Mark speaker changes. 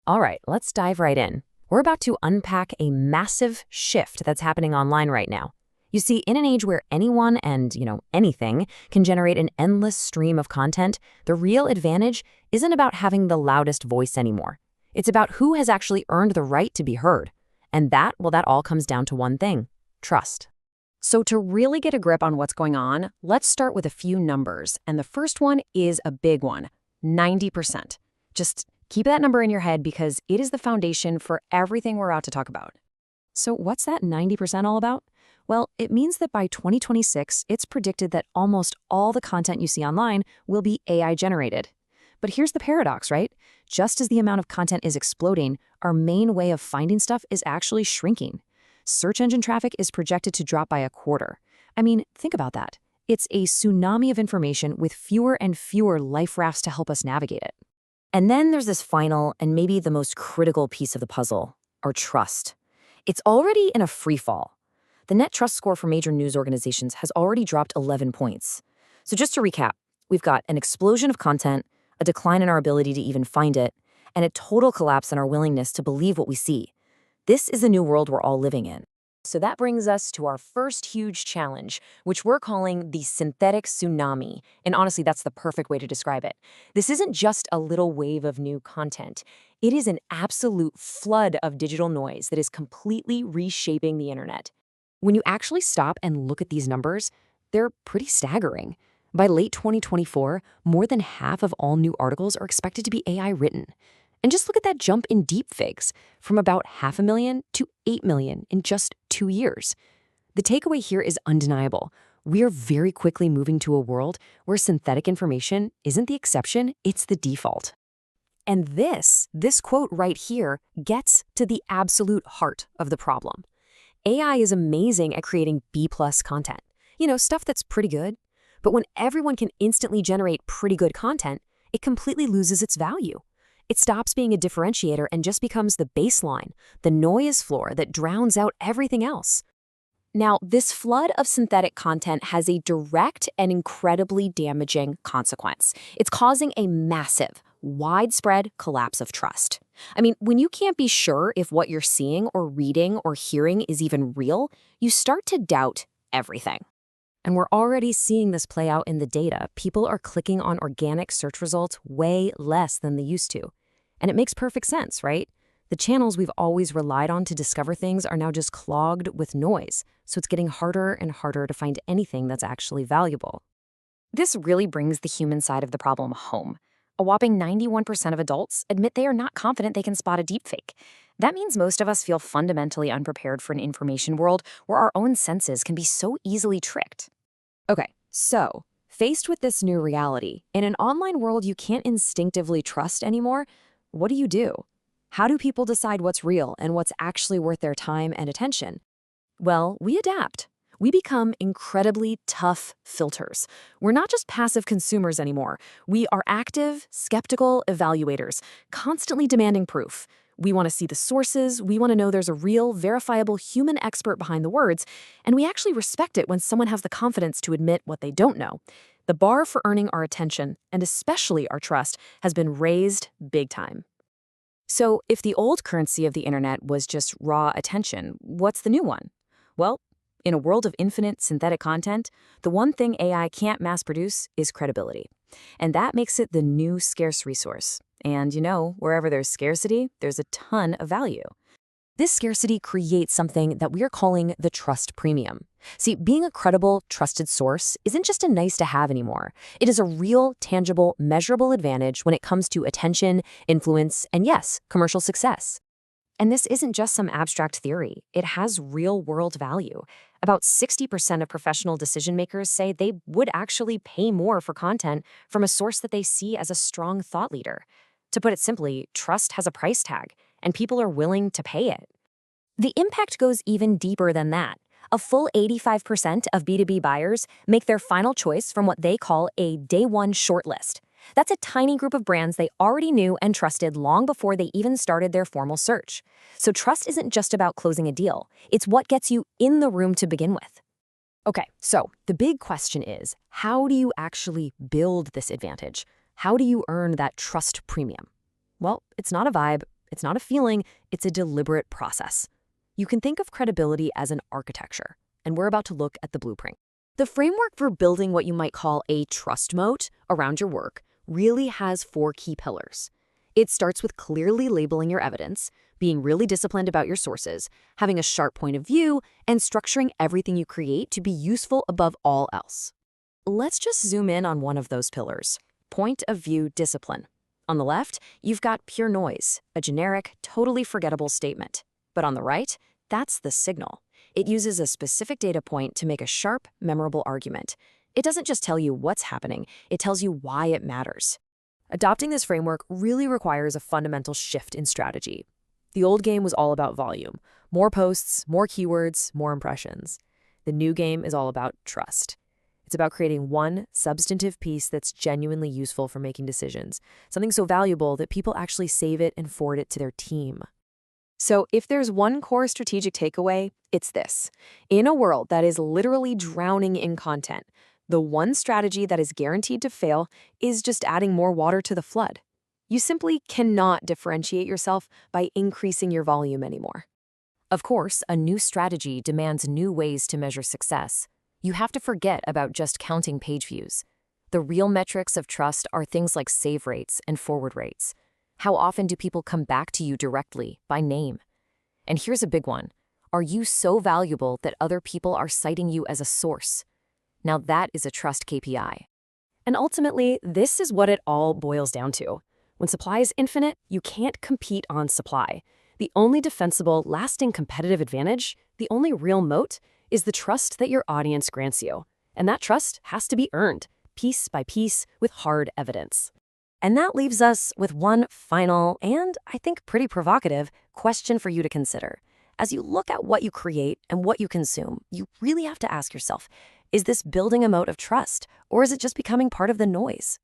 Speaker 1: All right, let's dive right in. We're about to unpack a massive shift that's happening online right now. You see, in an age where anyone and, anything can generate an endless stream of content, the real advantage isn't about having the loudest voice anymore. It's about who has actually earned the right to be heard. And that all comes down to one thing: trust.
Speaker 2: So to really get a grip on what's going on, let's start with a few numbers. And the first one is a big one: 90%. Just keep that number in your head because it is the foundation for everything we're about to talk about.
Speaker 1: So what's that 90% all about? Well, it means that by 2026, it's predicted that almost all the content you see online will be AI generated. But here's the paradox, right? Just as the amount of content is exploding, our main way of finding stuff is actually shrinking. Search engine traffic is projected to drop by a quarter. I mean, think about that. It's a tsunami of information with fewer and fewer life rafts to help us navigate it. And then there's this final and maybe the most critical piece of the puzzle: our trust. It's already in a freefall. The net trust score for major news organizations has already dropped 11 points. So just to recap, we've got an explosion of content, a decline in our ability to even find it, and a total collapse in our willingness to believe what we see. This is the new world we're all living in. So that brings us to our first huge challenge, which we're calling the synthetic tsunami. And honestly, that's the perfect way to describe it. This isn't just a little wave of new content. It is an absolute flood of digital noise that is completely reshaping the internet. When you actually stop and look at these numbers, they're pretty staggering. By late 2024, more than half of all new articles are expected to be AI written. And just look at that jump in deepfakes, from about 500,000 to 8 million in just 2 years. The takeaway here is undeniable. We are very quickly moving to a world where synthetic information isn't the exception, it's the default. And this quote right here gets to the absolute heart of the problem. AI is amazing at creating B-plus content. Stuff that's pretty good. But when everyone can instantly generate pretty good content, it completely loses its value. It stops being a differentiator and just becomes the baseline, the noise floor that drowns out everything else. Now, this flood of synthetic content has a direct and incredibly damaging consequence. It's causing a massive, widespread collapse of trust. I mean, when you can't be sure if what you're seeing or reading or hearing is even real, you start to doubt everything. And we're already seeing this play out in the data. People are clicking on organic search results way less than they used to. And it makes perfect sense, right? The channels we've always relied on to discover things are now just clogged with noise, so it's getting harder and harder to find anything that's actually valuable.
Speaker 2: This really brings the human side of the problem home. A whopping 91% of adults admit they are not confident they can spot a deepfake. That means most of us feel fundamentally unprepared for an information world where our own senses can be so easily tricked.
Speaker 1: Okay, so faced with this new reality, in an online world you can't instinctively trust anymore, what do? How do people decide what's real and what's actually worth their time and attention? Well, we adapt. We become incredibly tough filters. We're not just passive consumers anymore. We are active, skeptical evaluators, constantly demanding proof. We want to see the sources, we want to know there's a real, verifiable human expert behind the words, and we actually respect it when someone has the confidence to admit what they don't know. The bar for earning our attention, and especially our trust, has been raised big time. So if the old currency of the internet was just raw attention, what's the new one? Well, in a world of infinite synthetic content, the one thing AI can't mass produce is credibility. And that makes it the new scarce resource. And wherever there's scarcity, there's a ton of value. This scarcity creates something that we are calling the trust premium. See, being a credible, trusted source isn't just a nice to have anymore. It is a real, tangible, measurable advantage when it comes to attention, influence, and yes, commercial success. And this isn't just some abstract theory. It has real-world value. About 60% of professional decision makers say they would actually pay more for content from a source that they see as a strong thought leader. To put it simply, trust has a price tag, and people are willing to pay it. The impact goes even deeper than that. A full 85% of B2B buyers make their final choice from what they call a day one shortlist. That's a tiny group of brands they already knew and trusted long before they even started their formal search. So trust isn't just about closing a deal. It's what gets you in the room to begin with. Okay, so the big question is, how do you actually build this advantage? How do you earn that trust premium? Well, it's not a vibe, It's not a feeling, it's a deliberate process. You can think of credibility as an architecture, and we're about to look at the blueprint. The framework for building what you might call a trust moat around your work really has 4 key pillars. It starts with clearly labeling your evidence, being really disciplined about your sources, having a sharp point of view, and structuring everything you create to be useful above all else. Let's just zoom in on one of those pillars: point of view discipline. On the left, you've got pure noise, a generic, totally forgettable statement. But on the right, that's the signal. It uses a specific data point to make a sharp, memorable argument. It doesn't just tell you what's happening, it tells you why it matters. Adopting this framework really requires a fundamental shift in strategy. The old game was all about volume. More posts, more keywords, more impressions. The new game is all about trust. It's about creating one substantive piece that's genuinely useful for making decisions, something so valuable that people actually save it and forward it to their team. So if there's one core strategic takeaway, it's this. In a world that is literally drowning in content, the one strategy that is guaranteed to fail is just adding more water to the flood. You simply cannot differentiate yourself by increasing your volume anymore. Of course, a new strategy demands new ways to measure success. You have to forget about just counting page views. The real metrics of trust are things like save rates and forward rates. How often do people come back to you directly, by name? And here's a big one. Are you so valuable that other people are citing you as a source? Now that is a trust KPI. And ultimately, this is what it all boils down to. When supply is infinite, you can't compete on supply. The only defensible, lasting competitive advantage, the only real moat, is the trust that your audience grants you. And that trust has to be earned, piece by piece, with hard evidence. And that leaves us with one final, and I think pretty provocative, question for you to consider. As you look at what you create and what you consume, you really have to ask yourself, is this building a moat of trust, or is it just becoming part of the noise?